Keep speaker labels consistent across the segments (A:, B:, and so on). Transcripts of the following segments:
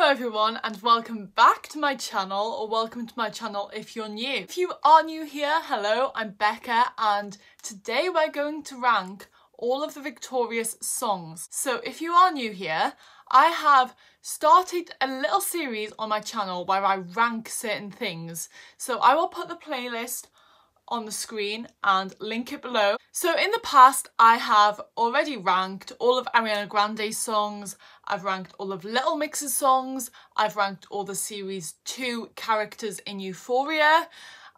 A: Hello everyone and welcome back to my channel, or welcome to my channel if you're new. If you are new here, hello, I'm Becca and today we're going to rank all of the Victorious songs. So if you are new here, I have started a little series on my channel where I rank certain things. So I will put the playlist on the screen and link it below. So in the past I have already ranked all of Ariana Grande's songs, I've ranked all of Little Mix's songs, I've ranked all the series 2 characters in Euphoria,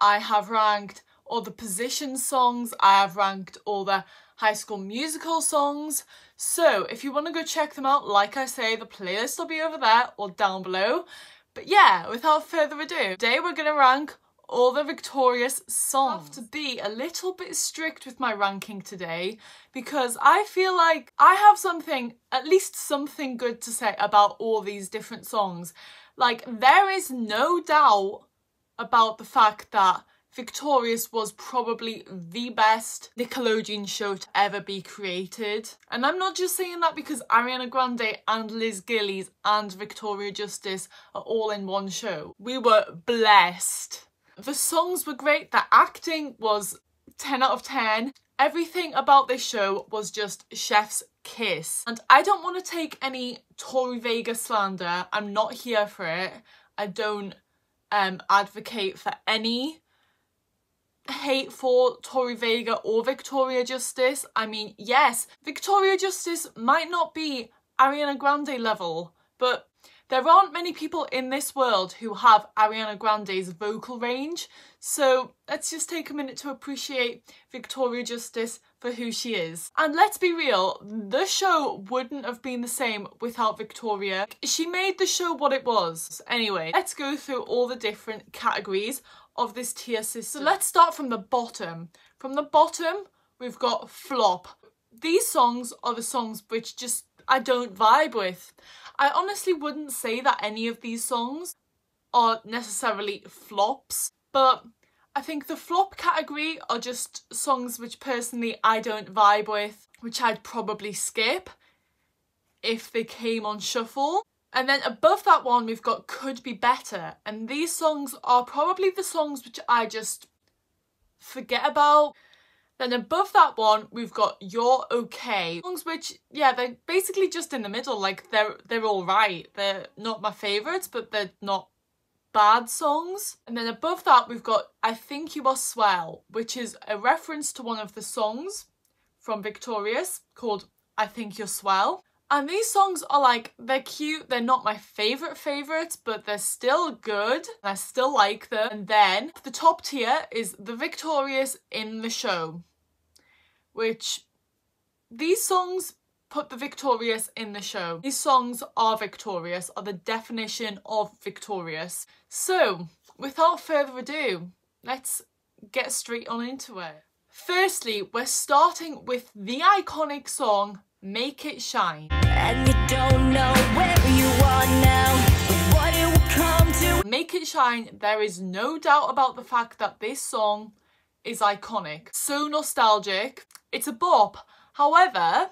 A: I have ranked all the Position songs, I have ranked all the High School Musical songs. So if you want to go check them out, like I say, the playlist will be over there or down below. But yeah, without further ado, today we're going to rank all the Victorious songs. I have to be a little bit strict with my ranking today because I feel like I have something, at least something good to say about all these different songs. Like, there is no doubt about the fact that Victorious was probably the best Nickelodeon show to ever be created. And I'm not just saying that because Ariana Grande and Liz Gillies and Victoria Justice are all in one show. We were blessed. The songs were great, the acting was 10 out of 10. Everything about this show was just chef's kiss. And I don't want to take any Tori Vega slander, I'm not here for it. I don't advocate for any hate for Tori Vega or Victoria Justice. I mean, yes, Victoria Justice might not be Ariana Grande level, but there aren't many people in this world who have Ariana Grande's vocal range, so let's just take a minute to appreciate Victoria Justice for who she is. And let's be real, the show wouldn't have been the same without Victoria. She made the show what it was. Anyway, let's go through all the different categories of this tier system. So let's start from the bottom. From the bottom, we've got flop. These songs are the songs which just I don't vibe with. I honestly wouldn't say that any of these songs are necessarily flops, but I think the flop category are just songs which personally I don't vibe with, which I'd probably skip if they came on shuffle. And then above that one we've got Could Be Better, and these songs are probably the songs which I just forget about. Then above that one, we've got You're Okay. Songs which, yeah, they're basically just in the middle, like they're all right. They're not my favourites, but they're not bad songs. And then above that, we've got I Think You Are Swell, which is a reference to one of the songs from Victorious called I Think You're Swell. And these songs are like, they're cute, they're not my favourites, but they're still good, and I still like them. And then the top tier is the Victorious in the show, which these songs put the Victorious in the show. These songs are Victorious, are the definition of Victorious. So, without further ado, let's get straight on into it. Firstly, we're starting with the iconic song, Make It Shine.
B: And you don't know where you are now, what it will come to.
A: Make It Shine, there is no doubt about the fact that this song is iconic. So nostalgic. It's a bop. However,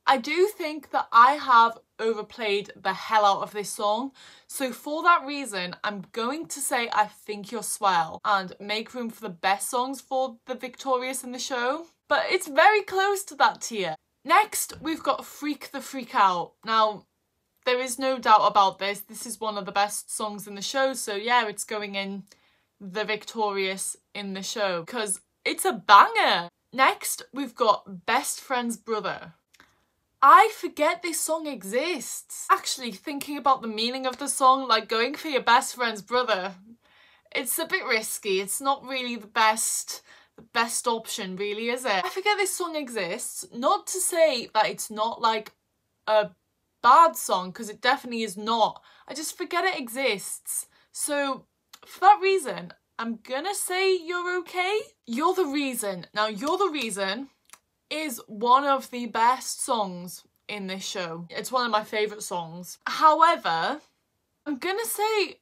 A: I do think that I have overplayed the hell out of this song. So for that reason, I'm going to say I Think You're Swell and make room for the best songs for the Victorious in the show. But it's very close to that tier. Next, we've got Freak the Freak Out. Now, there is no doubt about this. This is one of the best songs in the show. So yeah, it's going in the Victorious in the show because it's a banger. Next, we've got Best Friend's Brother. I forget this song exists. Actually, thinking about the meaning of the song, like going for your best friend's brother, it's a bit risky. It's not really the best option, really, is it? I forget this song exists. Not to say that it's not like a bad song, because it definitely is not. I just forget it exists. So for that reason, I'm gonna say You're Okay. You're the Reason. Now, You're the Reason is one of the best songs in this show. It's one of my favourite songs. However, I'm gonna say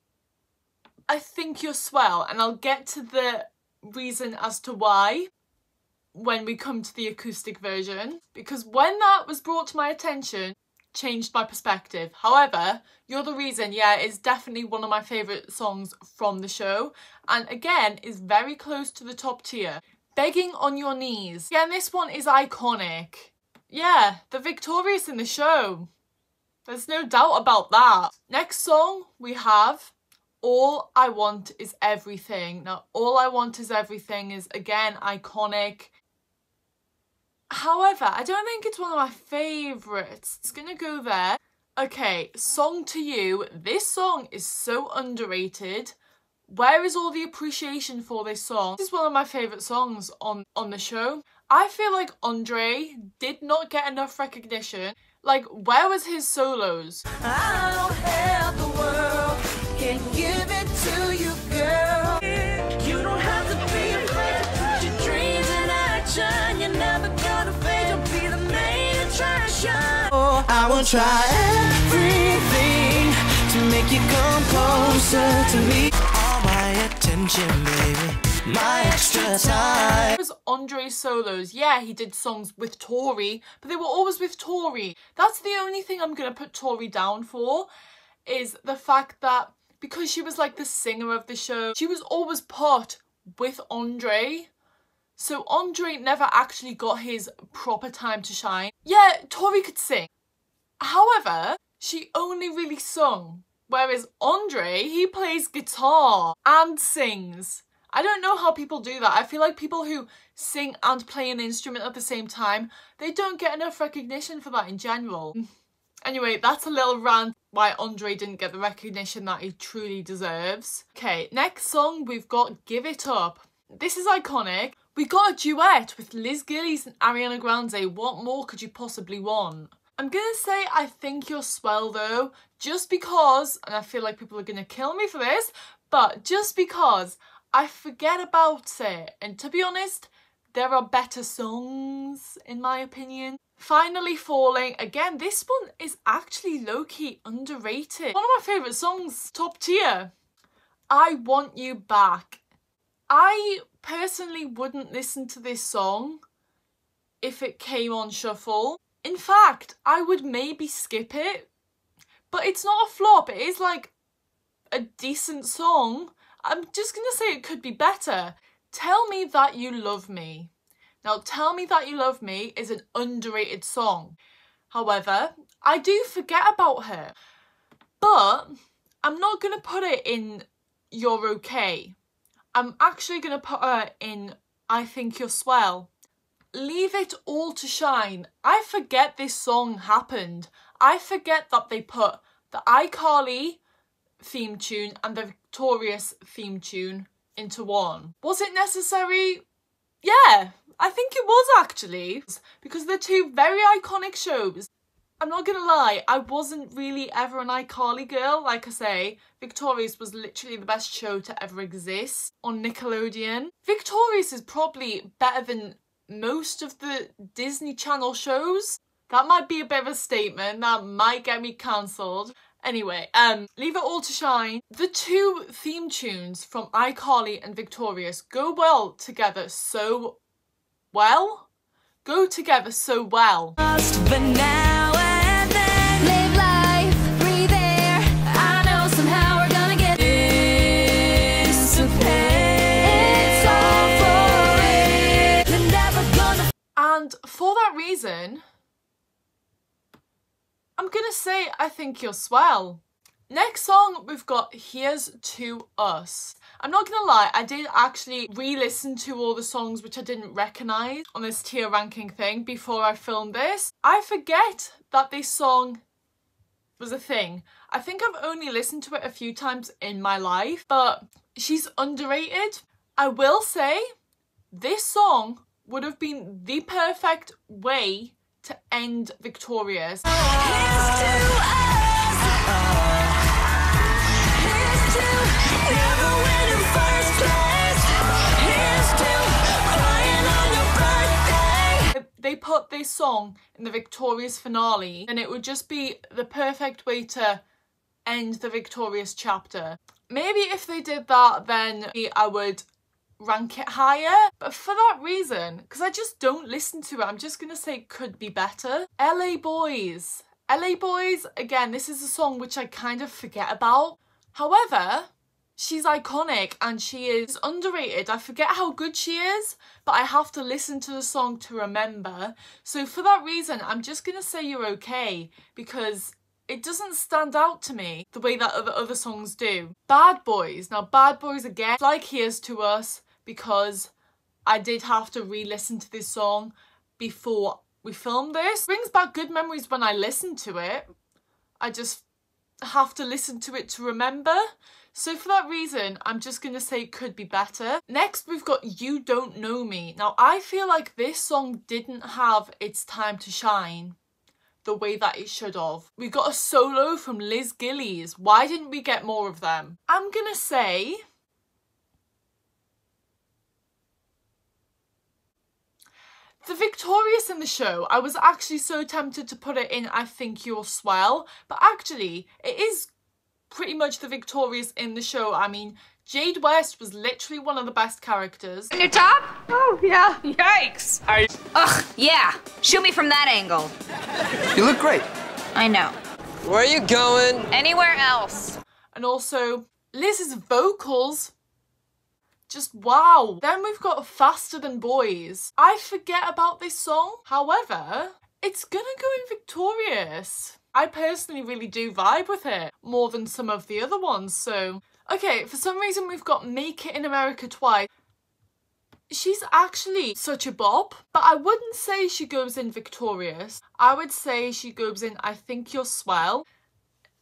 A: I Think You're Swell, and I'll get to the reason as to why when we come to the acoustic version, because when that was brought to my attention, changed my perspective. However, You're the Reason, yeah, it's definitely one of my favourite songs from the show. And again, is very close to the top tier. Begging on Your Knees. Again, this one is iconic. Yeah, the Victorious in the show. There's no doubt about that. Next song we have All I Want Is Everything. Now, All I Want Is Everything is, again, iconic. However, I don't think it's one of my favourites. It's gonna go there. Okay, Song to You. This song is so underrated. Where is all the appreciation for this song? This is one of my favourite songs on the show. I feel like Andre did not get enough recognition. Like, where was his solos?
B: I don't have the world, can give it to you, girl. You don't have to be afraid to put your dreams in action. You're never gonna fade, you'll be the main attraction. Oh, I will try everything to make you come closer to me. All my attention, baby, my extra time.
A: It was Andre's solos. Yeah, he did songs with Tori, but they were always with Tori. That's the only thing I'm gonna put Tori down for, is the fact that because she was like the singer of the show, she was always put with Andre. So Andre never actually got his proper time to shine. Yeah, Tori could sing. However, she only really sung. Whereas Andre, he plays guitar and sings. I don't know how people do that. I feel like people who sing and play an instrument at the same time, they don't get enough recognition for that in general. Anyway, that's a little rant why Andre didn't get the recognition that he truly deserves. Okay, next song we've got Give It Up. This is iconic. We got a duet with Liz Gillies and Ariana Grande. What more could you possibly want? I'm gonna say I Think You're Swell though, just because, and I feel like people are gonna kill me for this, but just because I forget about it. And to be honest, there are better songs in my opinion. Finally Falling. Again, this one is actually low-key underrated. One of my favourite songs, top tier. I Want You Back. I personally wouldn't listen to this song if it came on shuffle. In fact, I would maybe skip it. But it's not a flop. It is like a decent song. I'm just gonna say it could be better. Tell Me That You Love Me. Now, Tell Me That You Love Me is an underrated song. However, I do forget about her. But I'm not gonna put it in You're Okay. I'm actually gonna put her in I Think You're Swell. Leave It All to Shine. I forget this song happened. I forget that they put the iCarly theme tune and the Victorious theme tune into one. Was it necessary? Yeah, I think it was actually, because they're two very iconic shows. I'm not gonna lie, I wasn't really ever an iCarly girl. Like I say, Victorious was literally the best show to ever exist on Nickelodeon. Victorious is probably better than most of the Disney Channel shows. That might be a bit of a statement, that might get me cancelled. Anyway, Leave It All to Shine. The two theme tunes from iCarly and Victorious go well together so well. Go together so well.
B: But now and then, live life, breathe air. I know somehow we're gonna get disappear. It's all for it. They're never gonna.
A: And for that reason, I'm gonna say I Think You're Swell. Next song we've got Here's to Us. I'm not gonna lie, I did actually re-listen to all the songs which I didn't recognise on this tier ranking thing before I filmed this. I forget that this song was a thing. I think I've only listened to it a few times in my life, but she's underrated. I will say this song would have been the perfect way to end Victorious.
B: Here's to us. Here's to never win in first place. Here's to crying on your birthday.
A: They put this song in the Victorious finale and it would just be the perfect way to end the Victorious chapter. Maybe if they did that, then I would rank it higher, but for that reason, because I just don't listen to it, I'm just gonna say it could be better. LA Boys. LA Boys, again, this is a song which I kind of forget about. However, she's iconic and she is underrated. I forget how good she is, but I have to listen to the song to remember. So for that reason, I'm just going to say You're Okay, because it doesn't stand out to me the way that other songs do. Bad Boys. Now, Bad Boys, again, it's like Here's to Us, because I did have to re-listen to this song before we filmed this. It brings back good memories when I listen to it. I just have to listen to it to remember. So for that reason, I'm just going to say it could be better. Next, we've got You Don't Know Me. Now, I feel like this song didn't have its time to shine the way that it should have. We got a solo from Liz Gillies. Why didn't we get more of them? I'm gonna say the Victorious in the show. I was actually so tempted to put it in I Think You're Swell, but actually it is pretty much the Victorious in the show. I mean, Jade West was literally one of the best characters.
C: In your top?
D: Oh, yeah.
C: Yikes. Ugh, yeah. Shoot me from that angle.
E: You look great.
C: I know.
E: Where are you going?
C: Anywhere else.
A: And also, Liz's vocals, just wow. Then we've got Faster Than Boys. I forget about this song. However, it's gonna go in Victorious. I personally really do vibe with it more than some of the other ones, so... Okay, for some reason we've got Make It in America Twice. She's actually such a bop, but I wouldn't say she goes in Victorious. I would say she goes in I Think You're Swell.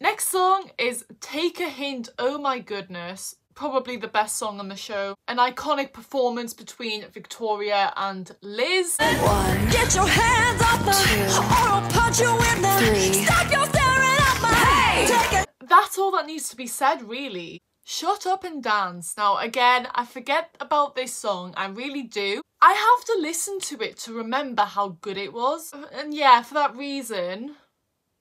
A: Next song is Take a Hint. Oh my goodness. Probably the best song on the show. An iconic performance between Victoria and Liz.
B: One, get your hands off me, or I'll punch you in the
D: 3.
B: Stop your staring at my hey! Take it.
A: That's all that needs to be said, really. Shut Up and Dance. Now, again, I forget about this song. I really do. I have to listen to it to remember how good it was. And yeah, for that reason,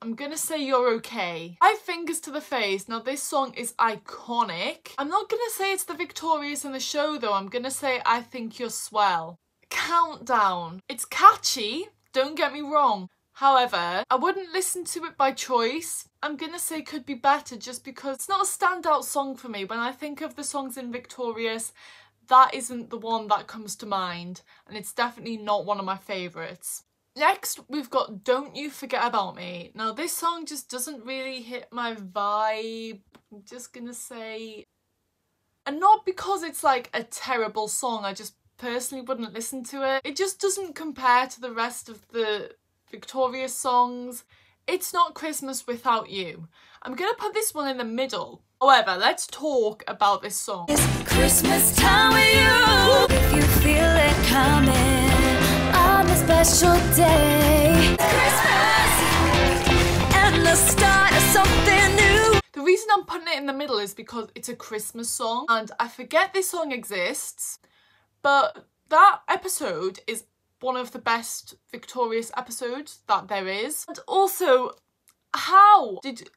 A: I'm gonna say You're Okay. 5 Fingers to the Face. Now, this song is iconic. I'm not gonna say it's the Victorious in the show, though. I'm gonna say I Think You're Swell. Countdown. It's catchy, don't get me wrong. However, I wouldn't listen to it by choice. I'm gonna say could be better just because it's not a standout song for me. When I think of the songs in Victorious, that isn't the one that comes to mind, and it's definitely not one of my favourites. Next, we've got Don't You Forget About Me. Now, this song just doesn't really hit my vibe. I'm just gonna say... And not because it's like a terrible song, I just personally wouldn't listen to it. It just doesn't compare to the rest of the Victorious songs. It's not Christmas Without You. I'm gonna put this one in the middle. However, let's talk about this song.
B: It's Christmas time with you. If you feel it coming on a special day. Christmas and the start of something new.
A: The reason I'm putting it in the middle is because it's a Christmas song, and I forget this song exists, but that episode is one of the best Victorious episodes that there is. And also, how did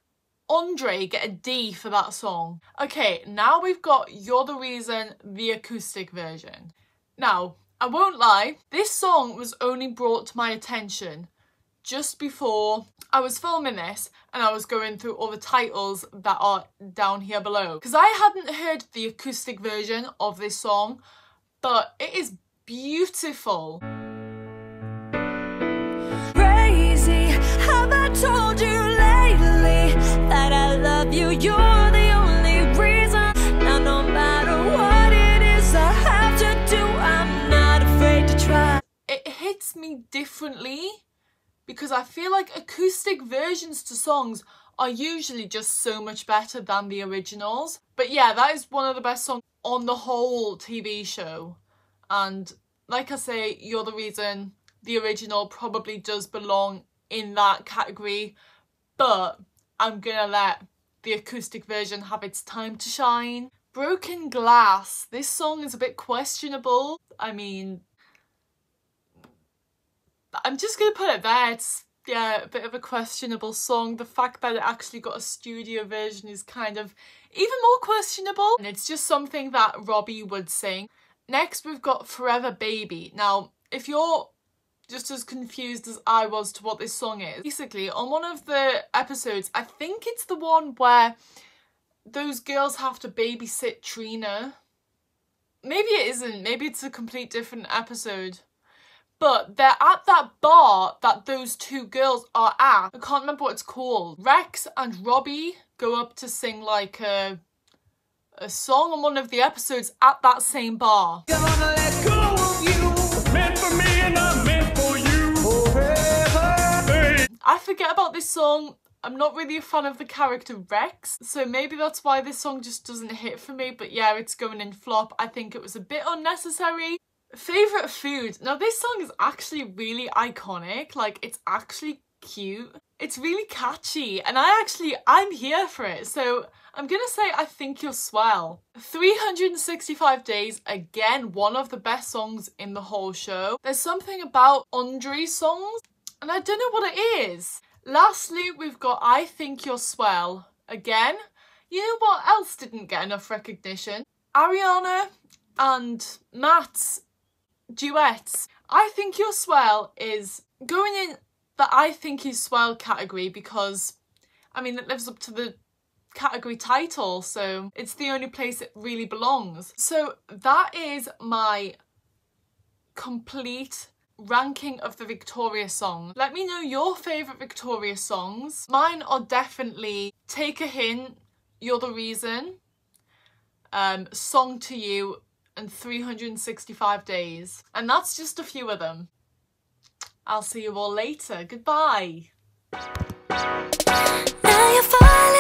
A: Andre get a D for that song? Okay, now we've got You're the Reason, the acoustic version. Now, I won't lie, this song was only brought to my attention just before I was filming this and I was going through all the titles that are down here below. Because I hadn't heard the acoustic version of this song, but it is beautiful.
B: Have I told you lately that I love you? You're the only reason. Now no matter what it is I have to do, I'm not afraid to try.
A: It hits me differently because I feel like acoustic versions to songs are usually just so much better than the originals. But yeah, that is one of the best songs on the whole TV show. And like I say, You're the Reason, the original probably does belong in that category, but I'm gonna let the acoustic version have its time to shine. Broken Glass. This song is a bit questionable. I mean, I'm just gonna put it there. It's, yeah, a bit of a questionable song. The fact that it actually got a studio version is kind of even more questionable, and it's just something that Robbie would sing. Next, we've got Forever Baby. Now, if you're just as confused as I was to what this song is. Basically, on one of the episodes, I think it's the one where those girls have to babysit Trina. Maybe it isn't. Maybe it's a complete different episode. But they're at that bar that those two girls are at. I can't remember what it's called. Rex and Robbie go up to sing like a song on one of the episodes at that same bar.
B: Gonna let go of you. Meant for me and I'm meant for you forever. Hey.
A: I forget about this song. I'm not really a fan of the character Rex, so maybe that's why this song just doesn't hit for me. But yeah, it's going in flop. I think it was a bit unnecessary. Favourite food. Now this song is actually really iconic. Like, it's actually cute. It's really catchy, and I'm here for it. So I'm gonna say I Think You're Swell. 365 Days, again, one of the best songs in the whole show. There's something about Andre's songs, and I don't know what it is. Lastly, we've got I Think You're Swell. Again, you know what else didn't get enough recognition? Ariana and Matt's duets. I Think You're Swell is going in the I Think He's Swell category because, I mean, it lives up to the category title, so it's the only place it really belongs. So that is my complete ranking of the Victoria songs. Let me know your favourite Victoria songs. Mine are definitely Take a Hint, You're the Reason, Song to You, and 365 Days. And that's just a few of them. I'll see you all later. Goodbye.
B: Now you're falling